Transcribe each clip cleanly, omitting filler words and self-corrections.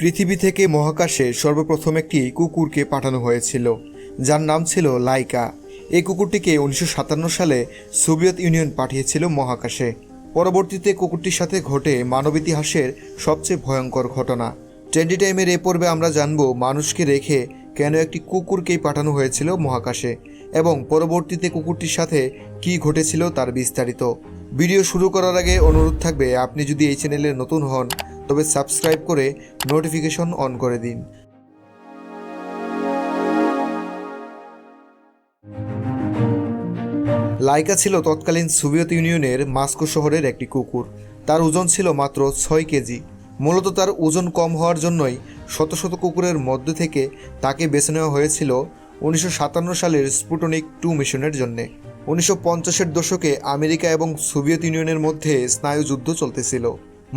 পৃথিবী থেকে মহাকাশে সর্বপ্রথম একটি কুকুরকে পাঠানো হয়েছিল, যার নাম ছিল লাইকা। এই কুকুরটিকে 1957 সালে সোভিয়েত ইউনিয়ন পাঠিয়েছিল মহাকাশে। পরবর্তীতে কুকুরটির সাথে ঘটে মানব ইতিহাসের সবচেয়ে ভয়ঙ্কর ঘটনা। ট্রেন্ডি টাইমের এ পর্বে আমরা জানব মানুষকে রেখে কেন একটি কুকুরকেই পাঠানো হয়েছিল মহাকাশে এবং পরবর্তীতে কুকুরটির সাথে কী ঘটেছিল তার বিস্তারিত। ভিডিও শুরু করার আগে অনুরোধ থাকবে, আপনি যদি এই চ্যানেলে নতুন হন তবে সাবস্ক্রাইব করে নোটিফিকেশন অন করে দিন। লাইকা ছিল তৎকালীন সোভিয়েত ইউনিয়নের মস্কো শহরের একটি কুকুর। তার ওজন ছিল মাত্র 6 কেজি। মূলত তার ওজন কম হওয়ার জন্যই শত শত কুকুরের মধ্যে থেকে তাকে বেছে নেওয়া হয়েছিল 1957 সালের স্পুটনিক 2 মিশনের জন্যে। 1950-এর দশকে আমেরিকা এবং সোভিয়েত ইউনিয়নের মধ্যে স্নায়ুযুদ্ধ চলতেছিল।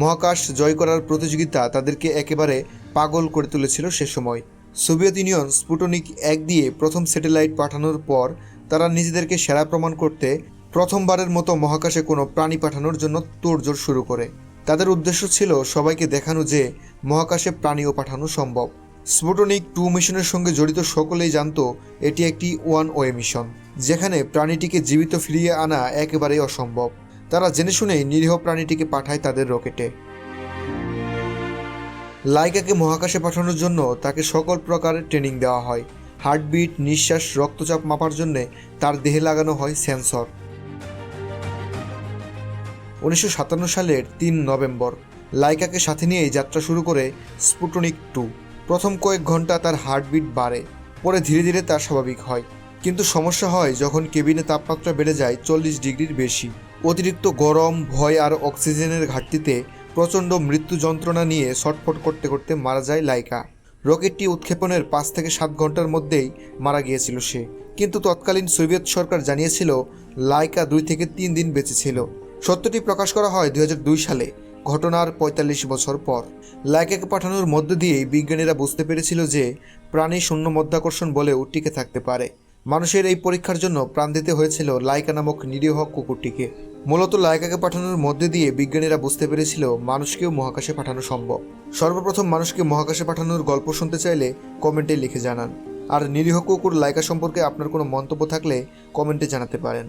মহাকাশ জয় করার প্রতিযোগিতা তাদেরকে একেবারে পাগল করে তুলেছিল সে সময়। সোভিয়েত ইউনিয়ন স্পুটনিক 1 দিয়ে প্রথম স্যাটেলাইট পাঠানোর পর তারা নিজেদেরকে সেরা প্রমাণ করতে প্রথমবারের মতো মহাকাশে কোনো প্রাণী পাঠানোর জন্য তোড়জোড় শুরু করে। তাদের উদ্দেশ্য ছিল সবাইকে দেখানো যে মহাকাশে প্রাণীও পাঠানো সম্ভব। স্পুটনিক 2 মিশনের সঙ্গে জড়িত সকলেই জানত এটি একটি ওয়ান ওয়ে মিশন, যেখানে প্রাণীটিকে জীবিত ফিরিয়ে আনা একেবারেই অসম্ভব। তারা জেনে শুনেই নিরীহ প্রাণীটিকে পাঠায় তাদের রকেটে। লাইকাকে মহাকাশে পাঠানোর জন্য তাকে সকল প্রকারের ট্রেনিং দেওয়া হয়। হার্টবিট, নিঃশ্বাস, রক্তচাপ মাপার জন্য তার দেহে লাগানো হয় সেন্সর। 1957 সালের 3 নভেম্বর লাইকাকে সাথে নিয়েই যাত্রা শুরু করে স্পুটনিক 2। প্রথম কয়েক ঘন্টা তার হার্টবিট বাড়ে, পরে ধীরে ধীরে তা স্বাভাবিক হয়। কিন্তু সমস্যা হয় যখন কেবিনে তাপমাত্রা বেড়ে যায় 40 ডিগ্রির বেশি। অতিরিক্ত গরম, ভয় আর অক্সিজেনের ঘাটতিতে প্রচণ্ড মৃত্যু যন্ত্রণা নিয়ে ছটফট করতে করতে মারা যায় লাইকা। রকেটটি উৎক্ষেপণের 5 থেকে 7 ঘন্টার মধ্যেই মারা গিয়েছিল সে। কিন্তু তৎকালীন সোভিয়েত সরকার জানিয়েছিল লাইকা 2 থেকে 3 দিন বেঁচে ছিল। সত্যটি প্রকাশ করা হয় 2002 সালে, ঘটনার 45 বছর পর। লাইকাকে পাঠানোর মধ্য দিয়েই বিজ্ঞানীরা বুঝতে পেরেছিল যে প্রাণী শূন্য মধ্যাকর্ষণ বলেও টিকে থাকতে পারে। মানুষের এই পরীক্ষার জন্য প্রাণ দিতে হয়েছিল লাইকা নামক নিরীহ কুকুরটিকে। মূলত লাইকাকে পাঠানোর মধ্যে দিয়ে বিজ্ঞানীরা বুঝতে পেরেছিল মানুষকেও মহাকাশে পাঠানো সম্ভব। সর্বপ্রথম মানুষকে মহাকাশে পাঠানোর গল্প শুনতে চাইলে কমেন্টে লিখে জানান। আর নিরীহ কুকুর লাইকা সম্পর্কে আপনার কোনো মন্তব্য থাকলে কমেন্টে জানাতে পারেন।